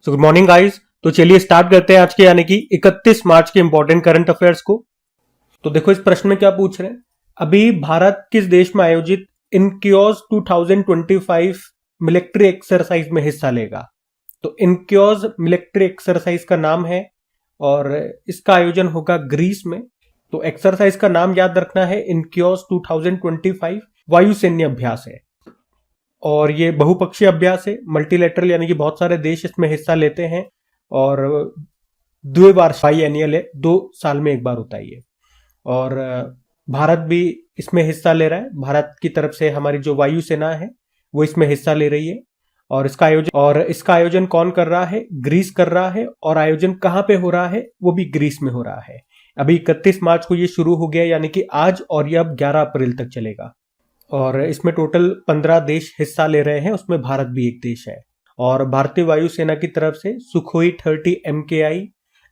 Good morning guys. तो चलिए start करते हैं आज के यानी कि 31 मार्च के इंपॉर्टेंट करंट अफेयर्स को। तो देखो इस प्रश्न में क्या पूछ रहे हैं, अभी भारत किस देश में आयोजित इनक्योज 2025 मिलिट्री एक्सरसाइज में हिस्सा लेगा। तो इनक्योज मिलिट्री एक्सरसाइज का नाम है और इसका आयोजन होगा ग्रीस में। तो एक्सरसाइज का नाम याद रखना है, इनक्योज 2025 वायुसैन्य अभ्यास है और ये बहुपक्षीय अभ्यास है, मल्टीलेटरल यानी कि बहुत सारे देश इसमें हिस्सा लेते हैं और द्विवार्षिक एनुअल है, 2 साल में एक बार होता है ये। और भारत भी इसमें हिस्सा ले रहा है, भारत की तरफ से हमारी जो वायुसेना है वो इसमें हिस्सा ले रही है। और इसका आयोजन कौन कर रहा है, ग्रीस कर रहा है। और आयोजन कहाँ पे हो रहा है, वो भी ग्रीस में हो रहा है। अभी 31 मार्च को ये शुरू हो गया यानी कि आज, और ये अब 11 अप्रैल तक चलेगा। और इसमें टोटल 15 देश हिस्सा ले रहे हैं, उसमें भारत भी एक देश है। और भारतीय वायुसेना की तरफ से सुखोई 30 MKI,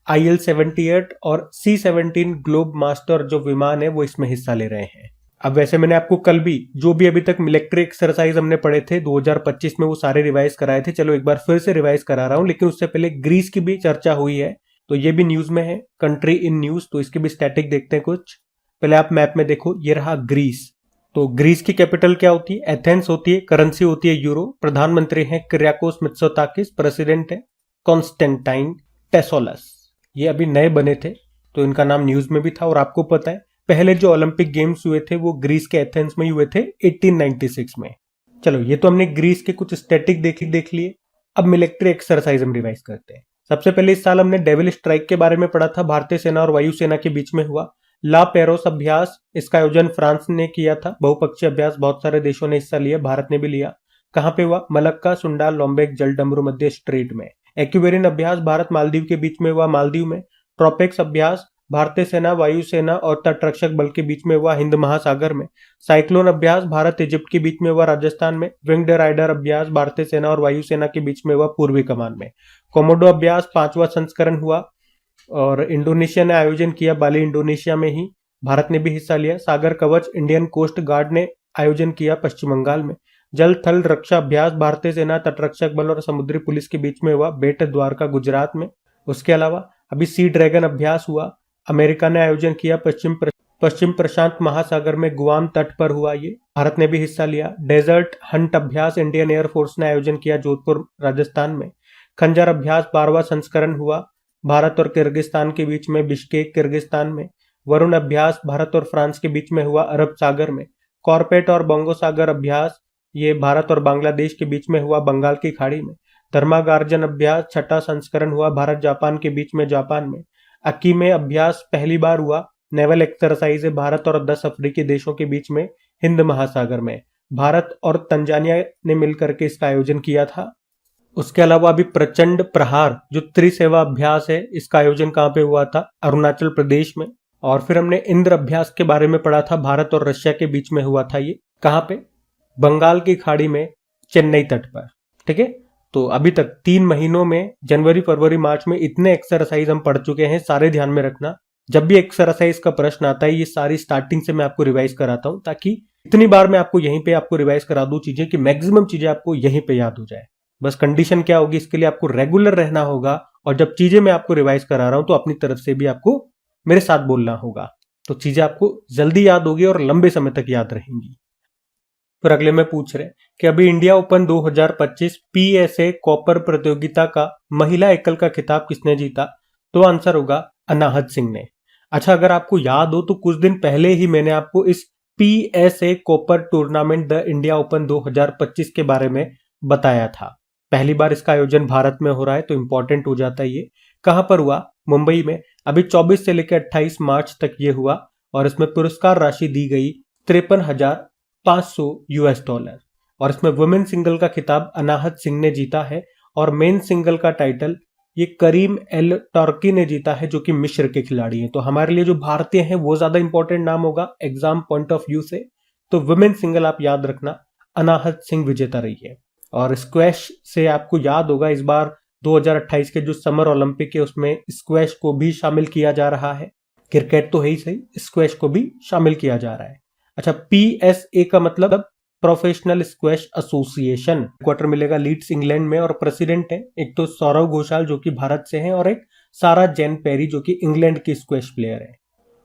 IL-78 और C-17 ग्लोब मास्टर जो विमान है वो इसमें हिस्सा ले रहे हैं। अब वैसे मैंने आपको कल भी जो भी अभी तक मिलिट्री एक्सरसाइज हमने पढ़े थे 2025 में वो सारे रिवाइज कराए थे, चलो एक बार फिर से रिवाइज करा रहा हूं। लेकिन उससे पहले ग्रीस की भी चर्चा हुई है, तो ये भी न्यूज में है, कंट्री इन न्यूज। तो इसकी भी स्टैटिक देखते हैं कुछ। पहले आप मैप में देखो, ये रहा ग्रीस। तो ग्रीस की कैपिटल क्या होती है, एथेंस होती है। करेंसी होती है यूरो। प्रधानमंत्री हैं किरियाकोस मित्सोताकिस। प्रेसिडेंट है कॉन्स्टेंटाइन टेसोलस। ये अभी नए बने थे तो इनका नाम न्यूज में भी था। और आपको पता है पहले जो ओलंपिक गेम्स हुए थे वो ग्रीस के एथेंस में ही हुए थे 1896 में। चलो ये तो हमने ग्रीस के कुछ स्टैटिक देख लिए। अब मिलिट्री एक्सरसाइज हम रिवाइज करते हैं। सबसे पहले इस साल हमने डेविल स्ट्राइक के बारे में पढ़ा था, भारतीय सेना और वायुसेना के बीच में हुआ। ला पेरोस अभ्यास, इसका आयोजन फ्रांस ने किया था। बहुपक्षीय अभ्यास, बहुत सारे देशों ने हिस्सा लिया, भारत ने भी लिया। कहां पे हुआ, मलक्का, सुंडाल, लोम्बेक जलडमरू मध्य स्ट्रेट में। एक्वेरियन अभ्यास भारत मालदीव के बीच में हुआ, मालदीव में। ट्रोपेक्स अभ्यास भारतीय सेना, वायुसेना और तटरक्षक बल के बीच में हुआ, हिंद महासागर में। साइक्लोन अभ्यास भारत इजिप्ट के बीच में हुआ, राजस्थान में। विंग्ड राइडर अभ्यास भारतीय सेना और वायुसेना के बीच में हुआ, पूर्वी कमान में। कोमोडो अभ्यास 5वां संस्करण हुआ और इंडोनेशिया ने आयोजन किया, बाली इंडोनेशिया में ही। भारत ने भी हिस्सा लिया। सागर कवच इंडियन कोस्ट गार्ड ने आयोजन किया, पश्चिम बंगाल में। जल थल रक्षा अभ्यास भारतीय सेना, तटरक्षक बल और समुद्री पुलिस के बीच में हुआ, बेट द्वारका गुजरात में। उसके अलावा अभी सी ड्रैगन अभ्यास हुआ, अमेरिका ने आयोजन किया, पश्चिम प्रशांत महासागर में, गुआम तट पर हुआ, ये भारत ने भी हिस्सा लिया। डेजर्ट हंट अभ्यास इंडियन एयरफोर्स ने आयोजन किया, जोधपुर राजस्थान में। खंजर अभ्यास 12वां संस्करण हुआ, भारत और किर्गिस्तान के बीच में, बिश्केक किर्गिस्तान में। वरुण अभ्यास भारत और फ्रांस के बीच में हुआ, अरब सागर में। कॉर्पेट और बंगो सागर अभ्यास ये भारत और बांग्लादेश के बीच में हुआ, बंगाल की खाड़ी में। धर्मागार्जन अभ्यास 6ठा संस्करण हुआ, भारत जापान के बीच में, जापान में। अकीमे अभ्यास पहली बार हुआ, नेवल एक्सरसाइज है भारत और 10 अफ्रीकी देशों के बीच में, हिंद महासागर में। भारत और तंजानिया ने मिलकर के इसका आयोजन किया था। उसके अलावा अभी प्रचंड प्रहार जो त्रिसेवा अभ्यास है, इसका आयोजन कहां पे हुआ था, अरुणाचल प्रदेश में। और फिर हमने इंद्र अभ्यास के बारे में पढ़ा था, भारत और रशिया के बीच में हुआ था, ये कहां पे, बंगाल की खाड़ी में, चेन्नई तट पर। ठीक है, तो अभी तक 3 महीनों में, जनवरी फरवरी मार्च में इतने एक्सरसाइज हम पढ़ चुके हैं, सारे ध्यान में रखना। जब भी एक्सरसाइज का प्रश्न आता है ये सारी स्टार्टिंग से मैं आपको रिवाइज कराता हूं, ताकि इतनी बार मैं आपको यहीं पे आपको रिवाइज करा दूं चीजें कि मैक्सिमम चीजें आपको यहीं पे याद हो जाए। बस कंडीशन क्या होगी, इसके लिए आपको रेगुलर रहना होगा। और जब चीजें मैं आपको रिवाइज करा रहा हूं तो अपनी तरफ से भी आपको मेरे साथ बोलना होगा, तो चीजें आपको जल्दी याद होगी और लंबे समय तक याद रहेंगी। फिर अगले में पूछ रहे कि अभी इंडिया ओपन 2025 PSA कॉपर प्रतियोगिता का महिला एकल का खिताब किसने जीता। तो आंसर होगा अनाहत सिंह ने। अच्छा, अगर आपको याद हो तो कुछ दिन पहले ही मैंने आपको इस PSA copper tournament the India open 2025 के बारे में बताया था। पहली बार इसका आयोजन भारत में हो रहा है तो इंपॉर्टेंट हो जाता है ये। कहां पर हुआ, मुंबई में। अभी 24 से लेकर 28 मार्च तक ये हुआ और इसमें पुरस्कार राशि दी गई $53,500 और इसमें वुमेन सिंगल का खिताब अनाहत सिंह ने जीता है और मेन सिंगल का टाइटल ये करीम एल टर्की ने जीता है, जो कि मिस्र के खिलाड़ी हैं। तो हमारे लिए जो भारतीय हैं वो ज्यादा इंपॉर्टेंट नाम होगा एग्जाम पॉइंट ऑफ व्यू से। तो वुमेन सिंगल आप याद रखना, अनाहत सिंह विजेता रही है। और स्क्वैश से आपको याद होगा इस बार 2028 के जो समर ओलंपिक है उसमें स्क्वैश को भी शामिल किया जा रहा है। क्रिकेट तो है ही सही, स्क्वैश को भी शामिल किया जा रहा है। अच्छा, PSA का मतलब प्रोफेशनल स्क्वैश एसोसिएशन। क्वार्टर मिलेगा लीड्स इंग्लैंड में और प्रेसिडेंट है एक तो सौरव घोषाल जो कि भारत से हैं और एक सारा जैन पेरी जो कि इंग्लैंड की स्क्वैश प्लेयर है।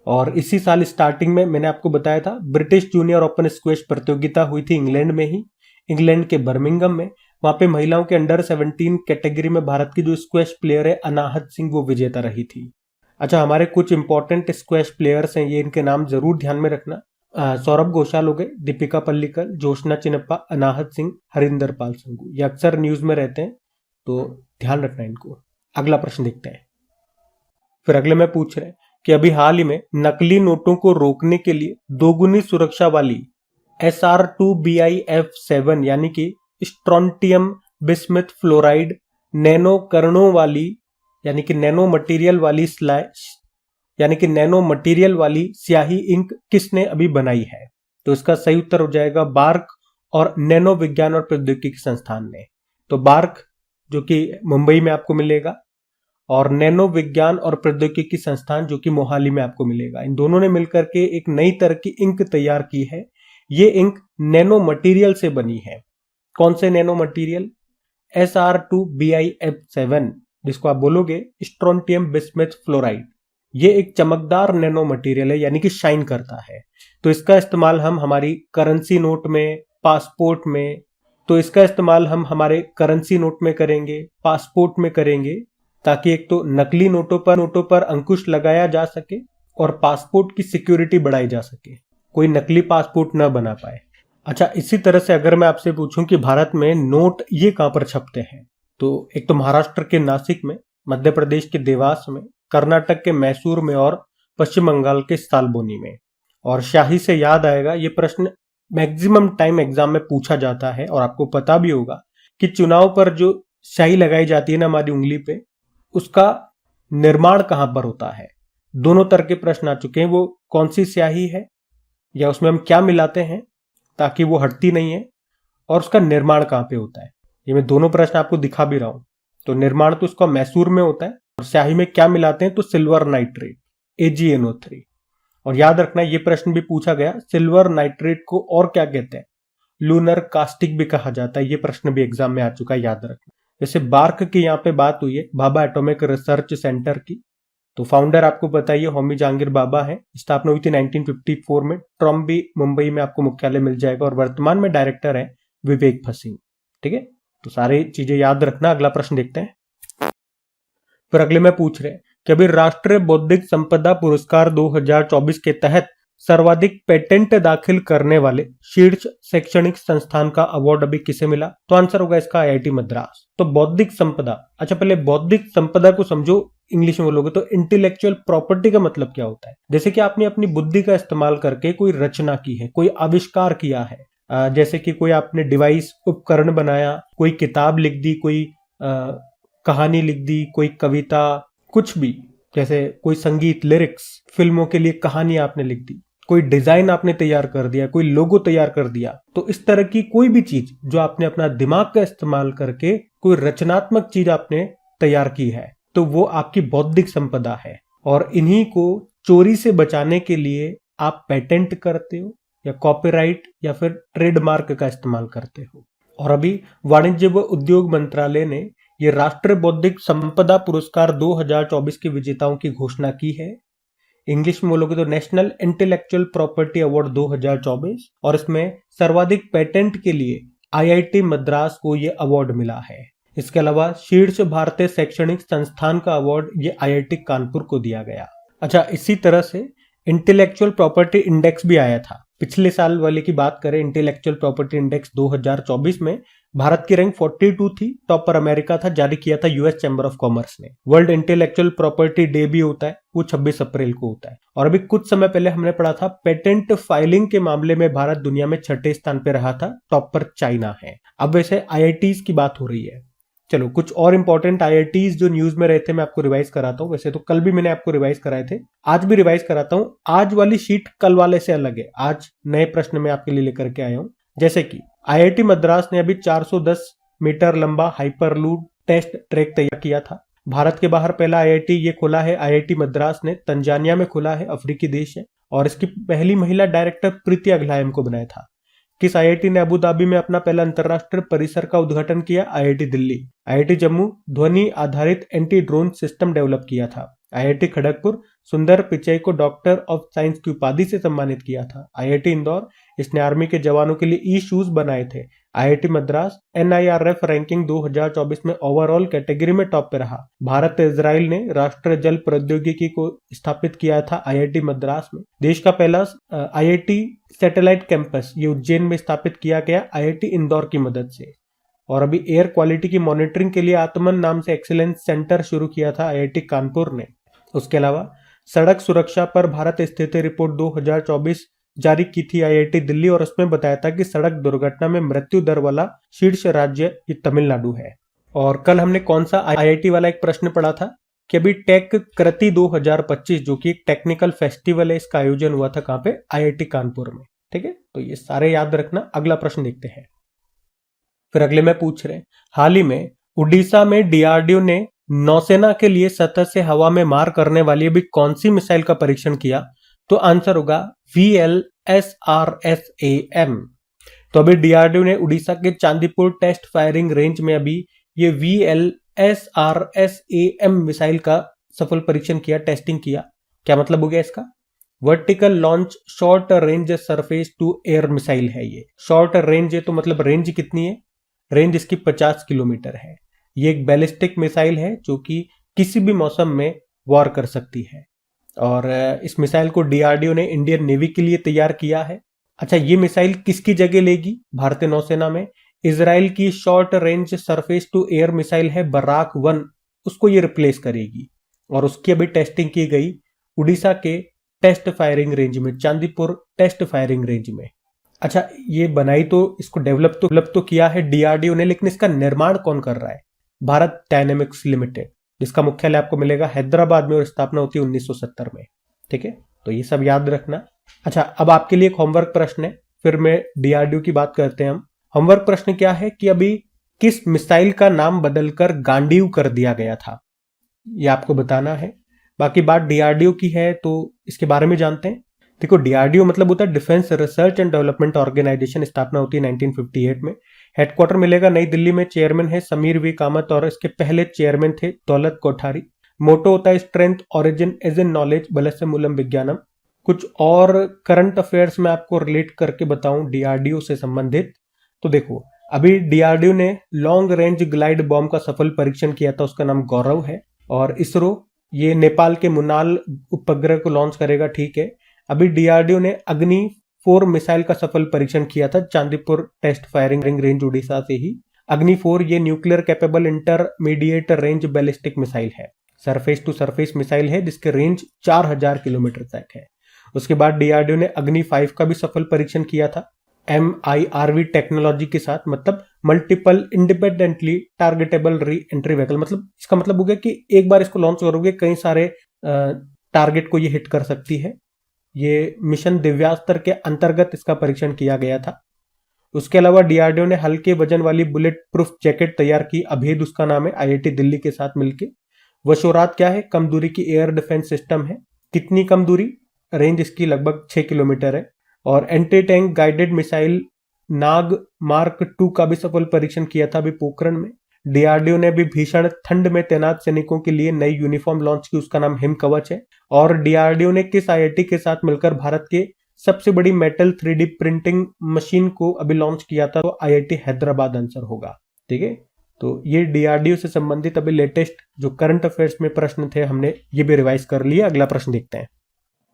और इसी साल स्टार्टिंग में मैंने आपको बताया था ब्रिटिश जूनियर ओपन स्क्वैश प्रतियोगिता हुई थी इंग्लैंड में ही, इंग्लैंड के बर्मिंघम में। वहां पे महिलाओं के अंडर 17 कैटेगरी में भारत की जो स्क्वैश प्लेयर है अनाहत सिंह वो विजेता रही थी। अच्छा, हमारे कुछ इंपॉर्टेंट स्क्वैश प्लेयर्स हैं, ये इनके नाम जरूर ध्यान में रखना। सौरभ घोषाल हो गए, दीपिका पल्लिकल, जोशना चिनप्पा, अनाहत सिंह, हरिंदर पाल संगू, ये अक्सर न्यूज में रहते हैं तो ध्यान रखना इनको। अगला प्रश्न देखते हैं। फिर अगले में पूछ रहे हैं कि अभी हाल ही में नकली नोटों को रोकने के लिए दोगुनी सुरक्षा वाली SR2BIF7 यानी कि स्ट्रोंटियम बिस्मिथ फ्लोराइड नैनो कणों वाली यानी कि नैनो मटेरियल वाली स्याही इंक किसने अभी बनाई है? तो इसका सही उत्तर हो जाएगा बार्क और नैनो विज्ञान और प्रौद्योगिकी संस्थान ने। तो बार्क जो कि मुंबई में आपको मिलेगा और नैनो विज्ञान और प्रौद्योगिकी संस्थान जो कि मोहाली में आपको मिलेगा, इन दोनों ने मिलकर के एक नई तरह की इंक तैयार की है। ये इंक नैनो मटेरियल से बनी है। कौन से नैनो मटेरियल? SR2BIF7 जिसको आप बोलोगे स्ट्रोंटियम बिस्मिथ फ्लोराइड। ये एक चमकदार नैनो मटेरियल है यानी कि शाइन करता है। तो इसका इस्तेमाल हम हमारी करेंसी नोट में, पासपोर्ट में, करेंगे, पासपोर्ट में करेंगे, ताकि एक तो नकली नोटों पर अंकुश लगाया जा सके और पासपोर्ट की सिक्योरिटी बढ़ाई जा सके, कोई नकली पासपोर्ट न बना पाए। अच्छा, इसी तरह से अगर मैं आपसे पूछूं कि भारत में नोट ये कहां पर छपते हैं, तो एक तो महाराष्ट्र के नासिक में, मध्य प्रदेश के देवास में, कर्नाटक के मैसूर में और पश्चिम बंगाल के सालबोनी में। और शाही से याद आएगा, ये प्रश्न मैक्सिमम टाइम एग्जाम में पूछा जाता है और आपको पता भी होगा कि चुनाव पर जो शाही लगाई जाती है ना हमारी उंगली पे, उसका निर्माण कहां पर होता है। दोनों तरह के प्रश्न आ चुके हैं, वो कौन सी स्याही है या उसमें हम क्या मिलाते हैं ताकि वो हटती नहीं है, और उसका निर्माण कहां पे होता है। ये मैं दोनों प्रश्न आपको दिखा भी रहा हूं। तो निर्माण तो उसका मैसूर में होता है और स्याही में क्या मिलाते हैं, तो सिल्वर नाइट्रेट AgNO3। और याद रखना ये प्रश्न भी पूछा गया, सिल्वर नाइट्रेट को और क्या कहते हैं? लूनर कास्टिक भी कहा जाता है। ये प्रश्न भी एग्जाम में आ चुका है, याद रखना। जैसे बार्क की यहाँ पे बात हुई है, भाभा एटॉमिक रिसर्च सेंटर की, तो फाउंडर आपको पता ही है होमी जहांगीर भाभा है। स्थापना हुई थी 1954 में। ट्रॉम्बी मुंबई में आपको मुख्यालय मिल जाएगा और वर्तमान में डायरेक्टर है विवेक भसीन। ठीक है, तो सारी चीजें याद रखना। अगला प्रश्न देखते हैं। फिर अगले में पूछ रहे हैं कि अभी राष्ट्रीय बौद्धिक संपदा पुरस्कार 2024 के तहत सर्वाधिक पेटेंट दाखिल करने वाले शीर्ष शैक्षणिक संस्थान का अवार्ड अभी किसे मिला? तो आंसर होगा इसका IIT मद्रास। तो बौद्धिक संपदा, अच्छा पहले बौद्धिक संपदा को समझो, इंग्लिश में बोलोगे तो इंटेलेक्चुअल प्रॉपर्टी का मतलब क्या होता है? जैसे कि आपने अपनी बुद्धि का इस्तेमाल करके कोई रचना की है, कोई आविष्कार किया है, जैसे कि कोई आपने डिवाइस उपकरण बनाया, कोई किताब लिख दी, कोई कहानी लिख दी, कोई कविता, कुछ भी, जैसे कोई संगीत, लिरिक्स, फिल्मों के लिए कहानी आपने लिख दी, कोई डिजाइन आपने तैयार कर दिया, कोई लोगो तैयार कर दिया। तो इस तरह की कोई भी चीज जो आपने अपना दिमाग का इस्तेमाल करके कोई रचनात्मक चीज आपने तैयार की है, तो वो आपकी बौद्धिक संपदा है। और इन्हीं को चोरी से बचाने के लिए आप पेटेंट करते हो या कॉपीराइट या फिर ट्रेडमार्क का इस्तेमाल करते हो। और अभी वाणिज्य व उद्योग मंत्रालय ने ये राष्ट्रीय बौद्धिक संपदा पुरस्कार 2024 के विजेताओं की घोषणा की है। इंग्लिश में बोलोगे तो नेशनल इंटेलेक्चुअल प्रॉपर्टी अवार्ड 2024, और इसमें सर्वाधिक पेटेंट के लिए IIT मद्रास को ये अवार्ड मिला है। इसके अलावा शीर्ष भारतीय शैक्षणिक संस्थान का अवार्ड ये IIT कानपुर को दिया गया। अच्छा, इसी तरह से इंटेलेक्चुअल प्रॉपर्टी इंडेक्स भी आया था। पिछले साल वाले की बात करें, इंटेलेक्चुअल प्रॉपर्टी इंडेक्स 2024 में भारत की रैंक 42 थी, टॉप पर अमेरिका था, जारी किया था US चैम्बर ऑफ कॉमर्स ने। वर्ल्ड इंटेलेक्चुअल प्रॉपर्टी डे भी होता है, वो 26 अप्रैल को होता है। और अभी कुछ समय पहले हमने पढ़ा था पेटेंट फाइलिंग के मामले में भारत दुनिया में 6ठे स्थान पे रहा था, टॉप पर चाइना है। अब वैसे IITs की बात हो रही है। चलो कुछ और इंपॉर्टेंट IITs जो न्यूज में रहते हैं मैं आपको रिवाइज कराता हूँ। वैसे तो कल भी मैंने आपको रिवाइज कराए थे, आज भी रिवाइज कराता हूँ। आज वाली शीट कल वाले से अलग है, आज नए प्रश्न मैं आपके लिए लेकर के आया हूँ। जैसे कि IIT मद्रास ने अभी 410 मीटर लंबा हाइपरलूप टेस्ट ट्रैक तैयार किया था। भारत के बाहर पहला IIT ये खुला है, IIT मद्रास ने तंजानिया में खुला है, अफ्रीकी देश है। और इसकी पहली महिला डायरेक्टर प्रीति अग्लायम को बनाया था। किस आईआईटी ने अबू धाबी में अपना पहला अंतरराष्ट्रीय परिसर का उद्घाटन किया? आईआईटी दिल्ली। आईआईटी जम्मू ध्वनि आधारित एंटी ड्रोन सिस्टम डेवलप किया था। आईआईटी खड़गपुर सुंदर पिचई को डॉक्टर ऑफ साइंस की उपाधि से सम्मानित किया था। आईआईटी इंदौर इसने आर्मी के जवानों के लिए ई शूज बनाए थे। आईआईटी मद्रास एनआईआरएफ रैंकिंग 2024 में ओवरऑल कैटेगरी में टॉप पे रहा। भारत इजराइल ने राष्ट्रीय जल प्रौद्योगिकी को स्थापित किया था आईआईटी मद्रास में। देश का पहला आईआईटी सैटेलाइट कैंपस ये उज्जैन में स्थापित किया गया आईआईटी इंदौर की मदद से। और अभी एयर क्वालिटी की मॉनिटरिंग के लिए आत्मन नाम से एक्सीलेंस सेंटर शुरू किया था आईआईटी कानपुर ने। उसके अलावा सड़क सुरक्षा पर भारत स्थिति रिपोर्ट 2024 जारी की थी आईआईटी दिल्ली और उसमें बताया था कि सड़क दुर्घटना में मृत्यु दर वाला शीर्ष राज्य ये तमिलनाडु है। और कल हमने कौन सा आईआईटी वाला एक प्रश्न पढ़ा था कि अभी टेक कृति 2025 जो कि एक टेक्निकल फेस्टिवल है, इसका आयोजन हुआ था कहां पे? आईआईटी कानपुर में। ठीक है, तो ये सारे याद रखना। अगला प्रश्न देखते हैं। फिर अगले में पूछ रहे हैं, हाल ही में उड़ीसा में डीआरडीओ ने नौसेना के लिए सतह से हवा में मार करने वाली अभी कौन सी मिसाइल का परीक्षण किया? तो आंसर होगा VLSRSAM। तो अभी डीआरडीओ ने उड़ीसा के चांदीपुर टेस्ट फायरिंग रेंज में अभी ये VLSRSAM मिसाइल का सफल परीक्षण किया, टेस्टिंग किया। क्या मतलब हो गया इसका? Vertical launch short range surface to air missile है ये। शॉर्ट रेंज है तो मतलब रेंज कितनी है? रेंज इसकी 50 किलोमीटर है। ये एक बैलिस्टिक मिसाइल है जो कि किसी भी मौसम में वॉर कर सकती है। और इस मिसाइल को डीआरडीओ ने इंडियन नेवी के लिए तैयार किया है। अच्छा, ये मिसाइल किसकी जगह लेगी भारतीय नौसेना में? इजराइल की short range surface to air missile है बराक 1, उसको ये रिप्लेस करेगी। और उसकी अभी टेस्टिंग की गई उड़ीसा के टेस्ट फायरिंग रेंज में, चांदीपुर टेस्ट फायरिंग रेंज में। अच्छा, ये बनाई तो इसको डेवलप तो किया है डीआरडीओ ने, लेकिन इसका निर्माण कौन कर रहा है? भारत डायनेमिक्स लिमिटेड, जिसका मुख्यालय आपको मिलेगा हैदराबाद में और स्थापना होती है 1970 में। ठीक है, तो ये सब याद रखना। अच्छा, अब आपके लिए एक होमवर्क प्रश्न है, फिर मैं डीआरडीओ की बात करते हैं हम। होमवर्क प्रश्न क्या है कि अभी किस मिसाइल का नाम बदलकर गांडीव कर दिया गया था, ये आपको बताना है। बाकी बात डीआरडीओ की है तो इसके बारे में जानते हैं। देखो, डीआरडीओ मतलब होता है defence research and development organisation, स्थापना होती है 1958 में। हेडक्वार्टर मिलेगा नई दिल्ली में। चेयरमैन है समीर वी कामत और इसके पहले चेयरमैन थे दौलत कोठारी। मोटो होता है strength origin as in knowledge बलस्य मूलम विज्ञानम। कुछ और करंट अफेयर्स में आपको रिलेट करके बताऊं डीआरडीओ से संबंधित, तो देखो अभी डीआरडीओ ने लॉन्ग रेंज ग्लाइड बॉम्ब का सफल परीक्षण किया था, उसका नाम गौरव है। और इसरो ये नेपाल के मुनाल उपग्रह को लॉन्च करेगा। ठीक है, अभी डीआरडीओ ने अग्नि 4 मिसाइल का सफल परीक्षण किया था Chandipur test firing range Orissa से ही। अग्नि 4 ये nuclear capable intermediate range ballistic missile है, सरफेस टू सरफेस मिसाइल है जिसके रेंज 4000 किलोमीटर तक है। उसके बाद डीआरडीओ ने अग्नि 5 का भी सफल परीक्षण किया था MIRV टेक्नोलॉजी के साथ, मतलब multiple independently targetable re entry vehicle. मतलब इसका मतलब हो गया कि एक बार इसको लॉन्च करोगे कई सारे टारगेट को ये हिट कर सकती है। ये मिशन दिव्यास्त्र के अंतर्गत इसका परीक्षण किया गया था। उसके अलावा डीआरडीओ ने हल्के वजन वाली बुलेट प्रूफ जैकेट तैयार की, अभेद उसका नाम है, आईआईटी दिल्ली के साथ मिलकर। वशोरात क्या है? कम दूरी की एयर डिफेंस सिस्टम है। कितनी कम दूरी? रेंज इसकी लगभग 6 किलोमीटर है। और एंटी टैंक गाइडेड मिसाइल नाग मार्क 2 का भी सफल परीक्षण किया था अभी पोखरण में। डीआरडीओ ने भी भीषण ठंड में तैनात सैनिकों के लिए नई यूनिफॉर्म लॉन्च की, उसका नाम हिम कवच है। और डीआरडीओ ने किस आईआईटी के साथ मिलकर भारत के सबसे बड़ी मेटल 3D प्रिंटिंग मशीन को अभी लॉन्च किया था? तो आईआईटी हैदराबाद आंसर होगा। ठीक है, तो ये डीआरडीओ से संबंधित अभी लेटेस्ट जो करंट अफेयर्स में प्रश्न थे हमने ये भी रिवाइज कर लिए। अगला प्रश्न देखते हैं।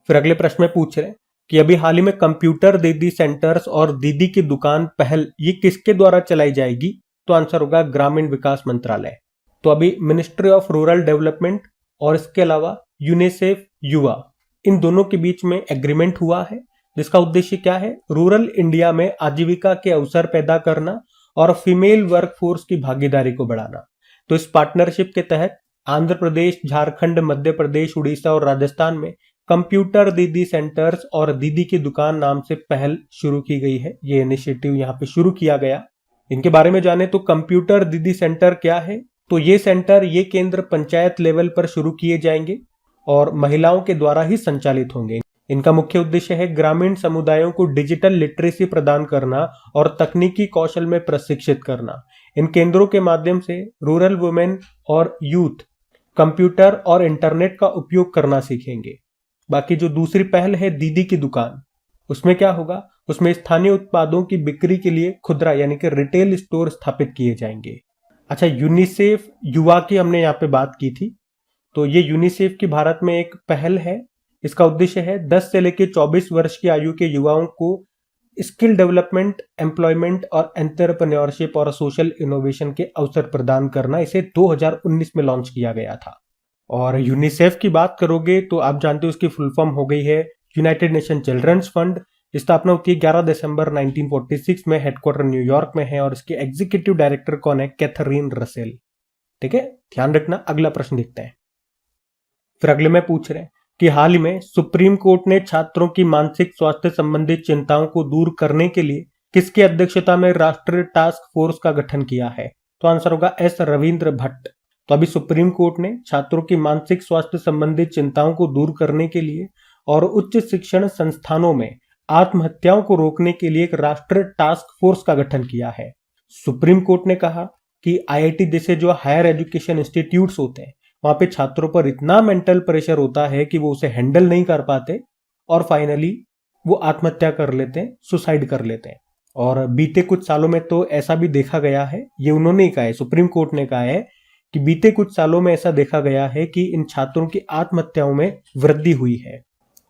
फिर अगले प्रश्न में पूछ रहे हैं कि अभी हाल ही में कंप्यूटर दीदी सेंटर्स और दीदी की दुकान पहल ये किसके द्वारा चलाई जाएगी? तो आंसर होगा ग्रामीण विकास मंत्रालय। तो अभी मिनिस्ट्री ऑफ रूरल डेवलपमेंट और इसके अलावा यूनिसेफ युवा, इन दोनों के बीच में एग्रीमेंट हुआ है जिसका उद्देश्य क्या है? रूरल इंडिया में आजीविका के अवसर पैदा करना और फीमेल वर्कफोर्स की भागीदारी को बढ़ाना। तो इस पार्टनरशिप के तहत आंध्र प्रदेश, झारखंड, मध्य प्रदेश, उड़ीसा और राजस्थान में कंप्यूटर दीदी सेंटर्स और दीदी की दुकान नाम से पहल शुरू की गई है। ये इनिशिएटिव यहाँ पे शुरू किया गया। इनके बारे में जाने तो कंप्यूटर दीदी सेंटर क्या है? तो ये सेंटर, ये केंद्र पंचायत लेवल पर शुरू किए जाएंगे और महिलाओं के द्वारा ही संचालित होंगे। इनका मुख्य उद्देश्य है ग्रामीण समुदायों को डिजिटल लिटरेसी प्रदान करना और तकनीकी कौशल में प्रशिक्षित करना। इन केंद्रों के माध्यम से रूरल वुमेन और यूथ कंप्यूटर और इंटरनेट का उपयोग करना सीखेंगे। बाकी जो दूसरी पहल है दीदी की दुकान, उसमें क्या होगा, उसमें स्थानीय उत्पादों की बिक्री के लिए खुदरा यानी कि रिटेल स्टोर स्थापित किए जाएंगे। अच्छा, यूनिसेफ युवा की हमने यहाँ पे बात की थी, तो ये यूनिसेफ की भारत में एक पहल है। इसका उद्देश्य है 10 से लेकर 24 वर्ष की आयु के युवाओं को स्किल डेवलपमेंट, एम्प्लॉयमेंट और एंटरप्रेन्योरशिप और सोशल इनोवेशन के अवसर प्रदान करना। इसे 2019 में लॉन्च किया गया था। और यूनिसेफ की बात करोगे तो आप जानते हो उसकी फुल फॉर्म हो गई है यूनाइटेड नेशन चिल्ड्रंस फंड। स्थापना होती है 11 दिसंबर 1946 में, हेडक्वार्टर न्यूयॉर्क में है और इसके एग्जीक्यूटिव डायरेक्टर कौन है, कैथरीन रसेल। ठीक है, ध्यान रखना। अगला प्रश्न देखते हैं। फिर अगले में पूछ रहे हैं कि हाल ही में सुप्रीम कोर्ट ने छात्रों की मानसिक स्वास्थ्य संबंधी चिंताओं को दूर करने के लिए किसकी अध्यक्षता में राष्ट्रीय टास्क फोर्स का गठन किया है? तो आंसर होगा एस रविंद्र भट्ट। तो अभी सुप्रीम कोर्ट ने छात्रों की मानसिक स्वास्थ्य संबंधी चिंताओं को दूर करने के लिए और उच्च शिक्षण संस्थानों में आत्महत्याओं को रोकने के लिए एक राष्ट्रीय टास्क फोर्स का गठन किया है। सुप्रीम कोर्ट ने कहा कि आईआईटी जैसे जो हायर एजुकेशन इंस्टीट्यूट्स होते हैं वहां पे छात्रों पर इतना मेंटल प्रेशर होता है कि वो उसे हैंडल नहीं कर पाते और फाइनली वो आत्महत्या कर लेते हैं, सुसाइड कर लेते हैं। और बीते कुछ सालों में तो ऐसा भी देखा गया है, ये उन्होंने ही कहा है, सुप्रीम कोर्ट ने कहा है कि बीते कुछ सालों में ऐसा देखा गया है कि इन छात्रों की आत्महत्याओं में वृद्धि हुई है।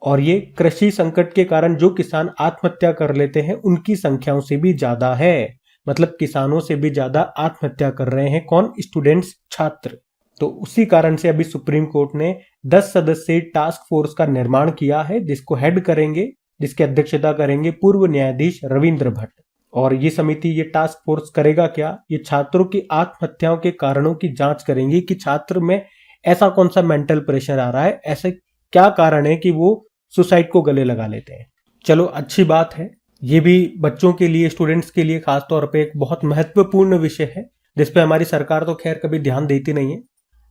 और ये कृषि संकट के कारण जो किसान आत्महत्या कर लेते हैं उनकी संख्याओं से भी ज्यादा है। मतलब किसानों से भी ज्यादा आत्महत्या कर रहे हैं कौन? स्टूडेंट्स, छात्र। तो उसी कारण से अभी सुप्रीम कोर्ट ने 10 सदस्यीय टास्क फोर्स का निर्माण किया है, जिसको हेड करेंगे, जिसकी अध्यक्षता करेंगे पूर्व न्यायाधीश रविंद्र भट्ट। और ये समिति, ये टास्क फोर्स करेगा क्या? ये छात्रों की आत्महत्याओं के कारणों की जांच करेंगी कि छात्र में ऐसा कौन सा मेंटल प्रेशर आ रहा है, ऐसे क्या कारण है कि वो सुसाइड को गले लगा लेते हैं। चलो, अच्छी बात है। ये भी बच्चों के लिए, स्टूडेंट्स के लिए खासतौर पे एक बहुत महत्वपूर्ण विषय है, जिसपे हमारी सरकार तो खैर कभी ध्यान देती नहीं है,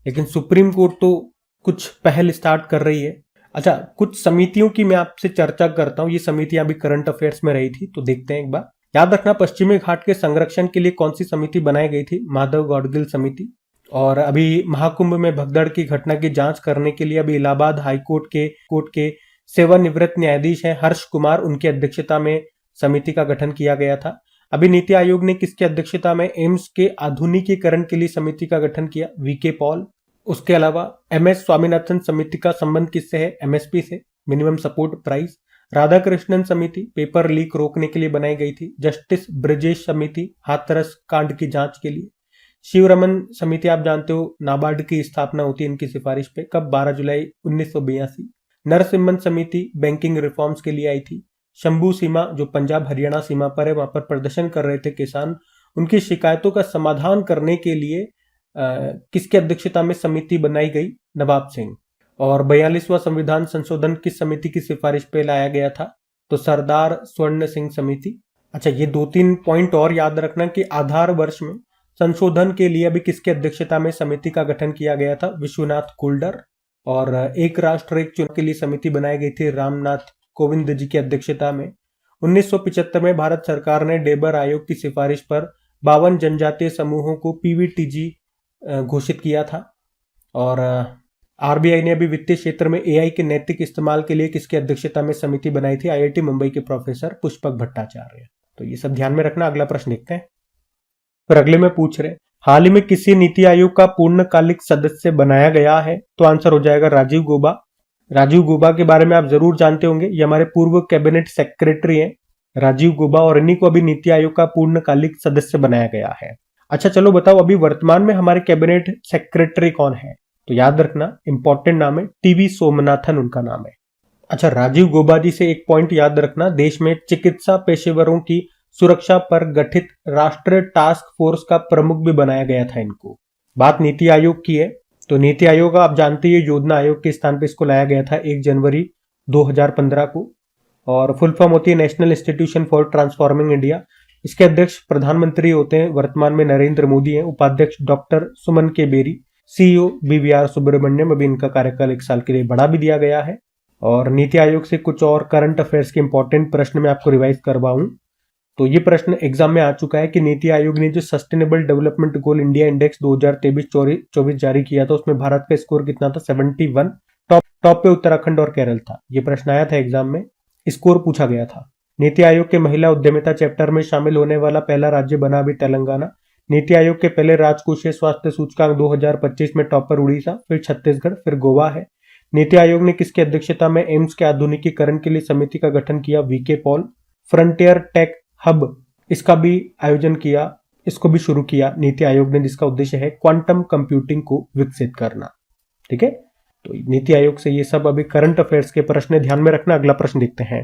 लेकिन सुप्रीम कोर्ट तो कुछ पहल स्टार्ट कर रही है। अच्छा, कुछ समितियों की मैं आपसे चर्चा करता हूँ। ये समितियां अभी करंट अफेयर्स में रही थी, तो देखते हैं एक बार। याद रखना, पश्चिमी घाट के संरक्षण के लिए कौन सी समिति बनाई गई थी? माधव गाडगिल समिति। और अभी महाकुंभ में भगदड़ की घटना की जांच करने के लिए अभी इलाहाबाद हाई कोर्ट के सेवानिवृत्त न्यायाधीश हैं हर्ष कुमार, उनकी अध्यक्षता में समिति का गठन किया गया था। अभी नीति आयोग ने किसकी अध्यक्षता में एम्स के आधुनिकीकरण के लिए समिति का गठन किया? वीके पॉल। उसके अलावा एमएस स्वामीनाथन समिति का संबंध किससे है? एमएसपी से, मिनिमम सपोर्ट प्राइस। राधाकृष्णन समिति पेपर लीक रोकने के लिए बनाई गई थी। जस्टिस ब्रजेश समिति हाथरस कांड की जांच के लिए। शिवरमन समिति आप जानते हो, नाबार्ड की स्थापना होती है इनकी सिफारिश पे, कब? 12 जुलाई 1982। नरसिम्हन समिति बैंकिंग रिफॉर्म्स के लिए आई थी। शंभू सीमा, जो पंजाब हरियाणा सीमा पर है, वहां पर प्रदर्शन कर रहे थे किसान, उनकी शिकायतों का समाधान करने के लिए किसकी अध्यक्षता में समिति बनाई गई? नवाब सिंह। और 42वां संविधान संशोधन किस समिति की सिफारिश पे लाया गया था? तो सरदार स्वर्ण सिंह समिति। अच्छा, ये 2-3 पॉइंट और याद रखना कि आधार वर्ष में संशोधन के लिए अभी किसकी अध्यक्षता में समिति का गठन किया गया था? विश्वनाथ कुल्डर। और एक राष्ट्र एक चुनाव के लिए समिति बनाई गई थी रामनाथ कोविंद जी की अध्यक्षता में। 1975 में भारत सरकार ने डेबर आयोग की सिफारिश पर 52 जनजातीय समूहों को पीवीटीजी घोषित किया था। और आरबीआई ने अभी वित्तीय क्षेत्र में एआई के नैतिक इस्तेमाल के लिए किसकी अध्यक्षता में समिति बनाई थी? आईआईटी मुंबई के प्रोफेसर पुष्पक भट्टाचार्य। तो ये सब ध्यान में रखना। अगला प्रश्न देखते हैं। फिर अगले में पूछ रहे, हाल ही में किसी नीति आयोग का पूर्णकालिक सदस्य बनाया गया है? तो आंसर हो जाएगा राजीव गौबा। राजीव गौबा के बारे में आप जरूर जानते होंगे, ये हमारे पूर्व कैबिनेट सेक्रेटरी हैं राजीव गौबा, और इन्हीं को अभी नीति आयोग का पूर्णकालिक सदस्य बनाया गया है। अच्छा, चलो बताओ, अभी वर्तमान में हमारे कैबिनेट सेक्रेटरी कौन है? तो याद रखना, इंपॉर्टेंट नाम है, टीवी सोमनाथन उनका नाम है। अच्छा, राजीव गौबा जी से एक पॉइंट याद रखना, देश में चिकित्सा पेशेवरों की सुरक्षा पर गठित राष्ट्रीय टास्क फोर्स का प्रमुख भी बनाया गया था इनको। बात नीति आयोग की है, तो नीति आयोग आप जानते हैं योजना आयोग के स्थान पर इसको लाया गया था 1 जनवरी 2015 को। और फुल फॉर्म होती है national institution for transforming India. इसके अध्यक्ष प्रधानमंत्री होते हैं, वर्तमान में नरेंद्र मोदी हैं। उपाध्यक्ष डॉक्टर सुमन के बेरी, सीईओ बीवीआर सुब्रमण्यम। अभी इनका कार्यकाल 1 साल के लिए बढ़ा भी दिया गया है। और नीति आयोग से कुछ और करंट अफेयर्स के इंपॉर्टेंट प्रश्न मैं आपको रिवाइज करवाऊं। तो ये प्रश्न एग्जाम में आ चुका है कि नीति आयोग ने जो sustainable development goal India index 2023-24 जारी किया था, उसमें भारत का स्कोर कितना था? 71। टॉप पे उत्तराखंड और केरल था। ये प्रश्न आया था एग्जाम में, स्कोर पूछा गया था। नीति आयोग के महिला उद्यमिता चैप्टर में शामिल होने वाला पहला राज्य बना अभी तेलंगाना। नीति आयोग के पहले राजकोषीय स्वास्थ्य सूचकांक 2025 में टॉपर उड़ीसा, फिर छत्तीसगढ़, फिर गोवा है। नीति आयोग ने किसकी अध्यक्षता में एम्स के आधुनिकीकरण के लिए समिति का गठन किया? VK Paul. Frontier tech hub, इसका भी आयोजन किया, इसको भी शुरू किया नीति आयोग ने, जिसका उद्देश्य है क्वांटम कंप्यूटिंग को विकसित करना। ठीक है, तो नीति आयोग से ये सब अभी करंट अफेयर्स के प्रश्न ध्यान में रखना। अगला प्रश्न देखते हैं।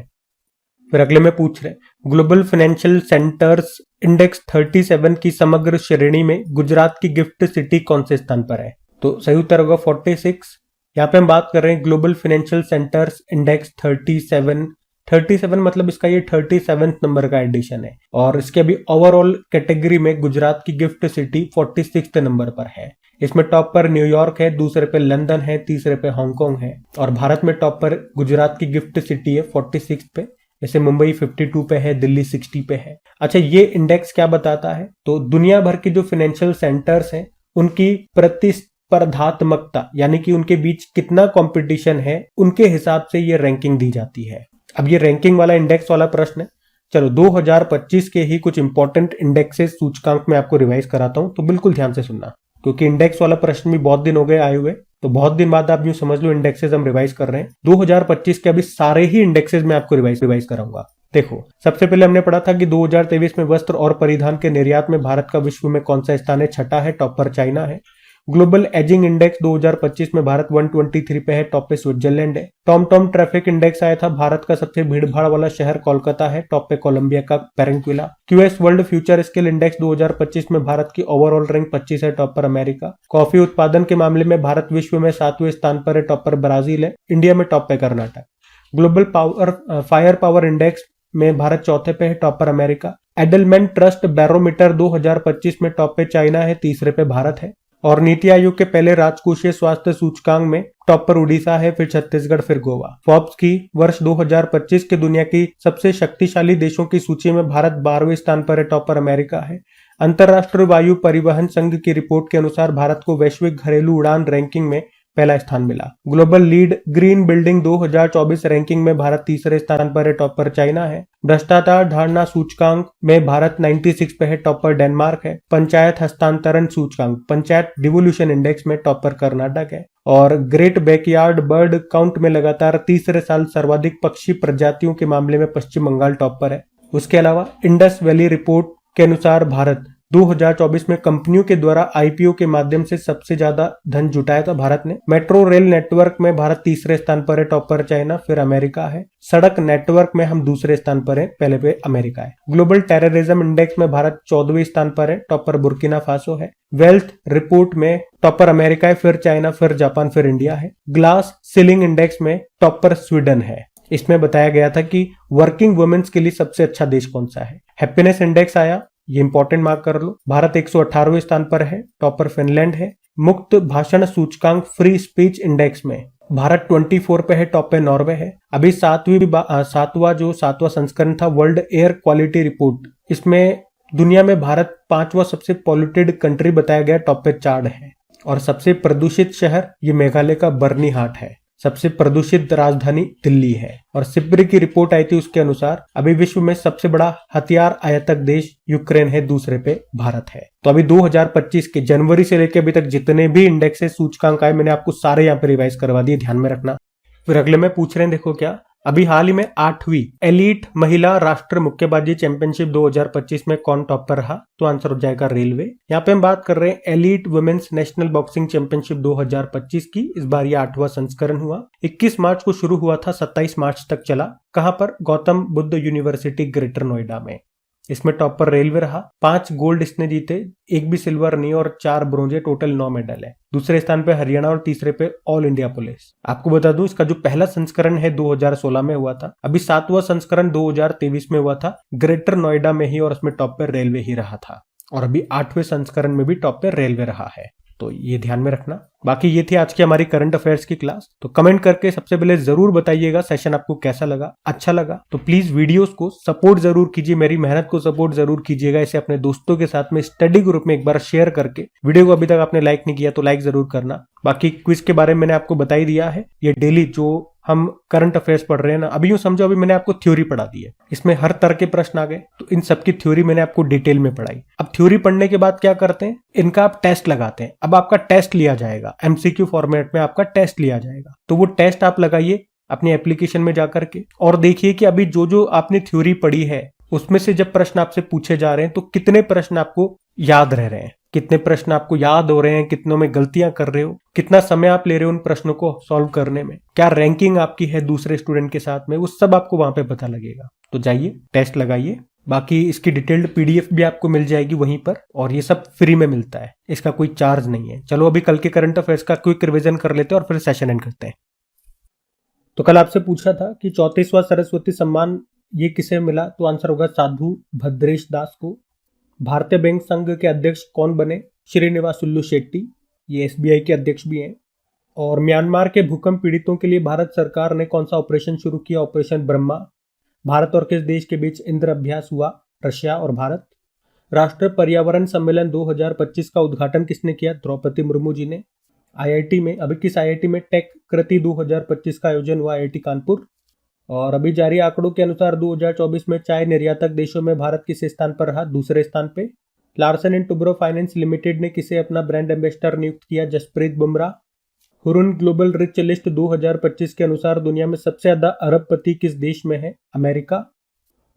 फिर अगले में पूछ रहे, ग्लोबल फाइनेंशियल सेंटर्स इंडेक्स 37 की समग्र श्रेणी में गुजरात की गिफ्ट सिटी कौन से स्थान पर है? तो सही उत्तर होगा 46। यहाँ पे हम बात कर रहे हैं ग्लोबल फाइनेंशियल सेंटर्स इंडेक्स 37 मतलब इसका ये 37 नंबर का एडिशन है, और इसके अभी ओवरऑल कैटेगरी में गुजरात की गिफ्ट सिटी 46 नंबर पर है। इसमें टॉप पर न्यूयॉर्क है, दूसरे पे लंदन है, तीसरे पे हांगकांग है, और भारत में टॉप पर गुजरात की गिफ्ट सिटी है 46 पे। जैसे मुंबई 52 पे है, दिल्ली 60 पे है। अच्छा, ये इंडेक्स क्या बताता है? तो दुनिया भर के जो फाइनेंशियल सेंटर्स हैं उनकी प्रतिस्पर्धात्मकता, यानी कि उनके बीच कितना कंपटीशन है, उनके हिसाब से ये रैंकिंग दी जाती है। अब ये रैंकिंग वाला इंडेक्स वाला प्रश्न है। चलो 2025 के ही कुछ इंपॉर्टेंट इंडेक्सेस सूचकांक में आपको रिवाइज कराता हूं, तो बिल्कुल ध्यान से सुनना, क्योंकि इंडेक्स वाला प्रश्न भी बहुत दिन हो गए आए हुए, तो बहुत दिन बाद आप यूं समझ लो इंडेक्सेस हम रिवाइज कर रहे हैं। 2025 के अभी सारे ही इंडेक्सेस में आपको रिवाइज कराऊंगा। देखो, सबसे पहले हमने पढ़ा था कि 2023 में वस्त्र और परिधान के निर्यात में भारत का विश्व में कौन सा स्थान है? छठा है, टॉप पर चाइना है। ग्लोबल एजिंग इंडेक्स 2025 में भारत 123 पे है, टॉप पे स्विट्जरलैंड है। टॉम ट्रैफिक इंडेक्स आया था, भारत का सबसे भीड़भाड़ वाला शहर कोलकाता है, टॉप पे कोलंबिया का Barranquilla. QS world future skill index 2025 में भारत की ओवरऑल रैंक 25 है, टॉप पर अमेरिका। कॉफी उत्पादन के मामले में भारत विश्व में 7वें स्थान पर है, टॉप पर ब्राजील है। इंडिया में टॉप पे Karnataka. Global fire power index में भारत चौथे पे है, टॉप पर अमेरिका। एडलमेंट ट्रस्ट बैरोमीटर 2025 में टॉप पे चाइना है, तीसरे पे भारत है। और नीति आयोग के पहले राजकोषीय स्वास्थ्य सूचकांक में टॉप पर उड़ीसा है, फिर छत्तीसगढ़, फिर गोवा। फोर्ब्स की वर्ष 2025 के दुनिया की सबसे शक्तिशाली देशों की सूची में भारत 12वें स्थान पर है, टॉप पर अमेरिका है। अंतरराष्ट्रीय वायु परिवहन संघ की रिपोर्ट के अनुसार भारत को वैश्विक घरेलू उड़ान रैंकिंग में पहला स्थान मिला। Global lead green building 2024 ranking में भारत तीसरे स्थान पर है, टॉप पर चाइना है। भ्रष्टाचार धारणा सूचकांक में भारत 96 पे है, टॉप पर डेनमार्क है। पंचायत हस्तांतरण सूचकांक पंचायत डिवोल्यूशन इंडेक्स में टॉप पर कर्नाटक है। और ग्रेट बैकयार्ड बर्ड काउंट में लगातार तीसरे साल सर्वाधिक पक्षी प्रजातियों के मामले में पश्चिम बंगाल टॉप पर है। उसके अलावा इंडस वैली रिपोर्ट के अनुसार भारत 2024 में कंपनियों के द्वारा आईपीओ के माध्यम से सबसे ज्यादा धन जुटाया था भारत ने। मेट्रो रेल नेटवर्क में भारत तीसरे स्थान पर है, टॉप पर चाइना, फिर अमेरिका है। सड़क नेटवर्क में हम दूसरे स्थान पर है, पहले पे अमेरिका है। ग्लोबल टेररिज्म इंडेक्स में भारत 14वें स्थान पर है, टॉप पर बुर्किना फासो है। वेल्थ रिपोर्ट में टॉप पर अमेरिका है, फिर चाइना, फिर जापान, फिर इंडिया है। ग्लास सीलिंग इंडेक्स में टॉप पर स्वीडन है। इसमें बताया गया था कि वर्किंग वुमेन्स के लिए सबसे अच्छा देश कौन सा है। हैप्पीनेस इंडेक्स आया, ये इंपॉर्टेंट मार्क कर लो, भारत 118वें स्थान पर है, टॉप पर फिनलैंड है। मुक्त भाषण सूचकांक फ्री स्पीच इंडेक्स में भारत 24 पे है, टॉप पे नॉर्वे है। अभी सातवां संस्करण था वर्ल्ड एयर क्वालिटी रिपोर्ट, इसमें दुनिया में भारत 5वां सबसे पॉल्यूटेड कंट्री बताया गया, टॉप पे चार्ड है। और सबसे प्रदूषित शहर ये मेघालय का बर्नीहाट है। सबसे प्रदूषित राजधानी दिल्ली है। और सिब्री की रिपोर्ट आई थी, उसके अनुसार अभी विश्व में सबसे बड़ा हथियार आयातक देश यूक्रेन है, दूसरे पे भारत है। तो अभी 2025 के जनवरी से लेकर अभी तक जितने भी इंडेक्स से सूचकांक आए, मैंने आपको सारे यहाँ पे रिवाइज करवा दिए, ध्यान में रखना। फिर अगले में पूछ रहे हैं, देखो क्या अभी हाल ही में 8वीं एलीट महिला राष्ट्र मुक्केबाजी चैंपियनशिप 2025 में कौन टॉप पर रहा? तो आंसर हो जाएगा रेलवे। यहाँ पे हम बात कर रहे हैं elite women's national boxing championship 2025 की। इस बार ये 8वां संस्करण हुआ। 21 मार्च को शुरू हुआ था, 27 मार्च तक चला। कहां पर? गौतम बुद्ध यूनिवर्सिटी ग्रेटर नोएडा में। इसमें टॉप पर रेलवे रहा। 5 गोल्ड इसने जीते, 1 भी सिल्वर नहीं और 4 ब्रोंजे, टोटल 9 मेडल है। दूसरे स्थान पे हरियाणा और तीसरे पे ऑल इंडिया पुलिस। आपको बता दूं, इसका जो पहला संस्करण है 2016 में हुआ था। अभी 7वां संस्करण 2023 में हुआ था, ग्रेटर नोएडा में ही, और उसमें टॉप पे रेलवे ही रहा था। और अभी 8वें संस्करण में भी टॉप पे रेलवे रहा है। तो ये ध्यान में रखना। बाकी ये थी आज की हमारी करंट अफेयर्स की क्लास। तो कमेंट करके सबसे पहले जरूर बताइएगा सेशन आपको कैसा लगा, अच्छा लगा तो प्लीज वीडियोस को सपोर्ट जरूर कीजिए, मेरी मेहनत को सपोर्ट जरूर कीजिएगा। इसे अपने दोस्तों के साथ में स्टडी ग्रुप में एक बार शेयर करके, वीडियो को अभी तक आपने लाइक नहीं किया तो लाइक जरूर करना। बाकी क्विज के बारे में मैंने आपको बता ही दिया है। ये डेली जो हम करंट अफेयर्स पढ़ रहे हैं ना, अभी यूं समझो अभी मैंने आपको थ्योरी पढ़ा दी है, इसमें हर तरह के प्रश्न आ गए, तो इन सब की थ्योरी मैंने आपको डिटेल में पढ़ाई। अब थ्योरी पढ़ने के बाद क्या करते हैं, इनका आप टेस्ट लगाते हैं। अब आपका टेस्ट लिया जाएगा, एमसीक्यू फॉर्मेट में आपका टेस्ट लिया जाएगा। तो वो टेस्ट आप लगाइए अपनी एप्लीकेशन में जाकर के और देखिए कि अभी जो जो आपने थ्योरी पढ़ी है उसमें से जब प्रश्न आपसे पूछे जा रहे हैं तो कितने प्रश्न आपको याद रह रहे हैं, कितने प्रश्न आपको याद हो रहे हैं, कितनों में गलतियां कर रहे हो, कितना समय आप ले रहे हो उन प्रश्नों को सॉल्व करने में, क्या रैंकिंग आपकी है दूसरे स्टूडेंट के साथ में, वो सब आपको वहां पे पता लगेगा। तो जाइए टेस्ट लगाइए। बाकी इसकी डिटेल्ड पीडीएफ भी आपको मिल जाएगी वहीं पर, और ये सब फ्री में मिलता है, इसका कोई चार्ज नहीं है। चलो अभी कल के करंट अफेयर्स का क्विक रिवीजन कर लेते हैं और फिर सेशन एंड करते हैं। तो कल आपसे पूछा था कि 34वां सरस्वती सम्मान ये किसे मिला, तो आंसर होगा साधु भद्रेश दास को। भारतीय बैंक संघ के अध्यक्ष कौन बने, श्रीनिवासुलु शेट्टी, ये एसबीआई के अध्यक्ष भी हैं। और म्यांमार के भूकंप पीड़ितों के लिए भारत सरकार ने कौन सा ऑपरेशन शुरू किया, ऑपरेशन ब्रह्मा। भारत और किस देश के बीच इंद्र अभ्यास हुआ, रशिया और भारत। राष्ट्रीय पर्यावरण सम्मेलन 2025 का उद्घाटन किसने किया, द्रौपदी मुर्मू जी ने। आईआईटी में अभी किस आईआईटी में टेक कृति 2025 का आयोजन हुआ, आईआईटी कानपुर। और अभी जारी आंकड़ों के अनुसार 2024 में चाय निर्यातक देशों में भारत किस स्थान पर रहा, दूसरे स्थान पे। Larsen and Toubro finance limited ने किसे अपना ब्रांड एम्बेसडर नियुक्त किया, Jasprit Bumrah. Hurun global rich list 2025 के अनुसार दुनिया में सबसे ज्यादा अरबपति किस देश में है, अमेरिका।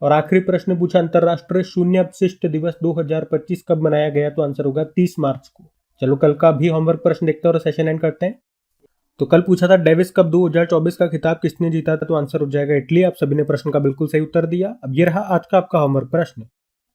और आखिरी प्रश्न पूछा, अंतरराष्ट्रीय शून्य अपशिष्ट दिवस 2025 कब मनाया गया, तो आंसर होगा 30 मार्च को। चलो कल का भी होमवर्क प्रश्न देखते हैं और सेशन एंड करते हैं। तो कल पूछा था डेविस कप 2024 का खिताब किसने जीता था, तो आंसर हो जाएगा इटली। आप सभी ने प्रश्न का बिल्कुल सही उत्तर दिया। अब ये रहा आज का आपका होमवर्क प्रश्न।